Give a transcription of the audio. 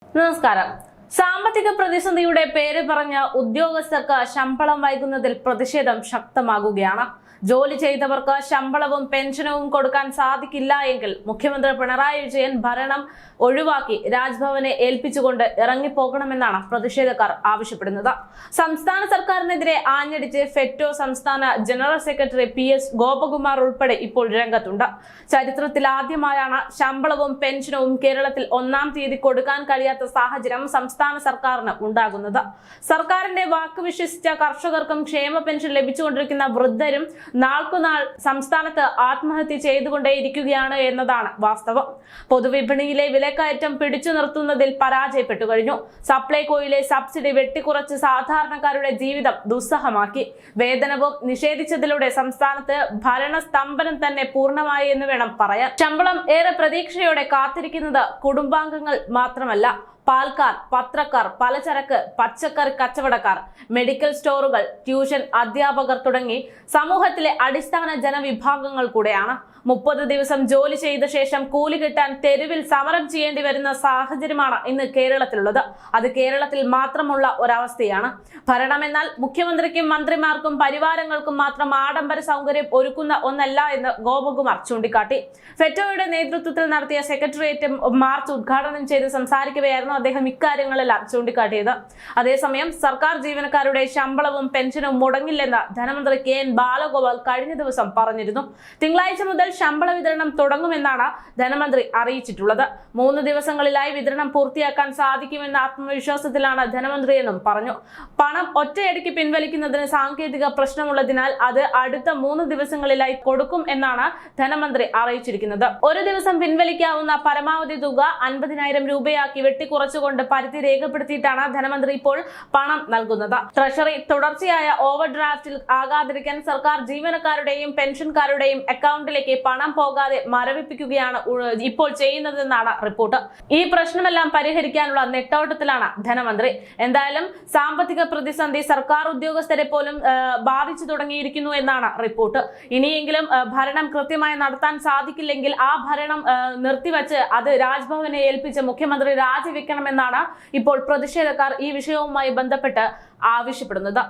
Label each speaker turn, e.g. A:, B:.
A: നമസ്കാരം. സാമ്പത്തിക പ്രതിസന്ധിയുടെ പേര് പറഞ്ഞ ഉദ്യോഗസ്ഥർക്ക് ശമ്പളം വൈകുന്നതിൽ പ്രതിഷേധം ശക്തമാകുകയാണ്. ജോലി ചെയ്തവർക്ക് ശമ്പളവും പെൻഷനും കൊടുക്കാൻ സാധിക്കില്ല എങ്കിൽ മുഖ്യമന്ത്രി പിണറായി വിജയൻ ഭരണം ഒഴിവാക്കി രാജ്ഭവനെ ഏൽപ്പിച്ചുകൊണ്ട് ഇറങ്ങിപ്പോകണമെന്നാണ് പ്രതിഷേധക്കാർ ആവശ്യപ്പെടുന്നത്. സംസ്ഥാന സർക്കാരിനെതിരെ ആഞ്ഞടിച്ച് ഫെറ്റോ സംസ്ഥാന ജനറൽ സെക്രട്ടറി PS ഗോപകുമാർ ഉൾപ്പെടെ ഇപ്പോൾ രംഗത്തുണ്ട്. ചരിത്രത്തിൽ ആദ്യമായാണ് ശമ്പളവും പെൻഷനും കേരളത്തിൽ 1-ാം തീയതി കൊടുക്കാൻ കഴിയാത്ത സാഹചര്യം സംസ്ഥാന സർക്കാരിന് ഉണ്ടാകുന്നത്. സർക്കാരിന്റെ വാക്ക് വിശ്വസിച്ച കർഷകർക്കും ക്ഷേമ പെൻഷൻ ലഭിച്ചുകൊണ്ടിരിക്കുന്ന വൃദ്ധരും നാൾക്കുനാൾ സംസ്ഥാനത്ത് ആത്മഹത്യ ചെയ്തുകൊണ്ടേയിരിക്കുകയാണ് എന്നതാണ് വാസ്തവം. പൊതുവിപണിയിലെ വിലക്കയറ്റം പിടിച്ചു നിർത്തുന്നതിൽ പരാജയപ്പെട്ടു കഴിഞ്ഞു. സപ്ലൈകോയിലെ സബ്സിഡി വെട്ടിക്കുറച്ച് സാധാരണക്കാരുടെ ജീവിതം ദുസ്സഹമാക്കി. വേതനവും നിഷേധിച്ചതിലൂടെ സംസ്ഥാനത്ത് ഭരണസ്തംഭനം തന്നെ പൂർണ്ണമായി എന്ന് വേണം പറയാൻ. ശമ്പളം ഏറെ പ്രതീക്ഷയോടെ കാത്തിരിക്കുന്നത് കുടുംബാംഗങ്ങൾ മാത്രമല്ല, പാൽക്കാർ, പത്രക്കാർ, പലചരക്ക് പച്ചക്കറി കച്ചവടക്കാർ, മെഡിക്കൽ സ്റ്റോറുകൾ, ട്യൂഷൻ അധ്യാപകർ തുടങ്ങി സമൂഹത്തിലെ അടിസ്ഥാന ജനവിഭാഗങ്ങൾ കൂടെയാണ്. 30 ദിവസം ജോലി ചെയ്ത ശേഷം കൂലി കിട്ടാൻ തെരുവിൽ സമരം ചെയ്യേണ്ടി വരുന്ന സാഹചര്യമാണ് ഇന്ന് കേരളത്തിലുള്ളത്. അത് കേരളത്തിൽ മാത്രമുള്ള ഒരവസ്ഥയാണ്. ഭരണമെന്നാൽ മുഖ്യമന്ത്രിക്കും മന്ത്രിമാർക്കും പരിവാരങ്ങൾക്കും മാത്രം ആഡംബര സൗകര്യം ഒരുക്കുന്ന ഒന്നല്ല എന്ന് ഗോപകുമാർ ചൂണ്ടിക്കാട്ടി. ഫെറ്റോയുടെ നേതൃത്വത്തിൽ നടത്തിയ സെക്രട്ടേറിയറ്റ് മാർച്ച് ഉദ്ഘാടനം ചെയ്ത് സംസാരിക്കവെയായിരുന്നു അദ്ദേഹം ഇക്കാര്യങ്ങളെല്ലാം ചൂണ്ടിക്കാട്ടിയത്. അതേസമയം സർക്കാർ ജീവനക്കാരുടെ ശമ്പളവും പെൻഷനും മുടങ്ങില്ലെന്ന് ധനമന്ത്രി KN ബാലഗോപാൽ കഴിഞ്ഞ ദിവസം പറഞ്ഞിരുന്നു. തിങ്കളാഴ്ച മുതൽ ശമ്പള വിതരണം തുടങ്ങുമെന്നാണ് ധനമന്ത്രി അറിയിച്ചിട്ടുള്ളത്. 3 ദിവസങ്ങളിലായി വിതരണം പൂർത്തിയാക്കാൻ സാധിക്കുമെന്ന ആത്മവിശ്വാസത്തിലാണ് ധനമന്ത്രിയെന്നും പറഞ്ഞു. പണം ഒറ്റയടിക്ക് പിൻവലിക്കുന്നതിന് സാങ്കേതിക പ്രശ്നമുള്ളതിനാൽ അത് അടുത്ത 3 ദിവസങ്ങളിലായി കൊടുക്കും എന്നാണ് ധനമന്ത്രി അറിയിച്ചിരിക്കുന്നത്. ഒരു ദിവസം പിൻവലിക്കാവുന്ന പരമാവധി തുക 50,000 രൂപയാക്കി വെട്ടിക്കുറച്ചുകൊണ്ട് പരിധി രേഖപ്പെടുത്തിയിട്ടാണ് ധനമന്ത്രി ഇപ്പോൾ പണം നൽകുന്നത്. ട്രഷറി തുടർച്ചയായ ഓവർ ഡ്രാഫ്റ്റിൽ ആകാതിരിക്കാൻ സർക്കാർ ജീവനക്കാരുടെയും പെൻഷൻകാരുടെയും അക്കൗണ്ടിലേക്ക് പണം പോകാതെ മരവിപ്പിക്കുകയാണ് ഇപ്പോൾ ചെയ്യുന്നതെന്നാണ് റിപ്പോർട്ട്. ഈ പ്രശ്നമെല്ലാം പരിഹരിക്കാനുള്ള നെട്ടോട്ടത്തിലാണ് ധനമന്ത്രി. എന്തായാലും സാമ്പത്തിക പ്രതിസന്ധി സർക്കാർ ഉദ്യോഗസ്ഥരെ പോലും ബാധിച്ചു തുടങ്ങിയിരിക്കുന്നു എന്നാണ് റിപ്പോർട്ട്. ഇനിയെങ്കിലും ഭരണം കൃത്യമായി നടത്താൻ സാധിക്കില്ലെങ്കിൽ ആ ഭരണം നിർത്തിവെച്ച് അത് രാജ്ഭവനെ ഏൽപ്പിച്ച് മുഖ്യമന്ത്രി രാജിവെക്കണമെന്നാണ് ഇപ്പോൾ പ്രതിഷേധക്കാർ ഈ വിഷയവുമായി ബന്ധപ്പെട്ട് ആവശ്യപ്പെടുന്നത്.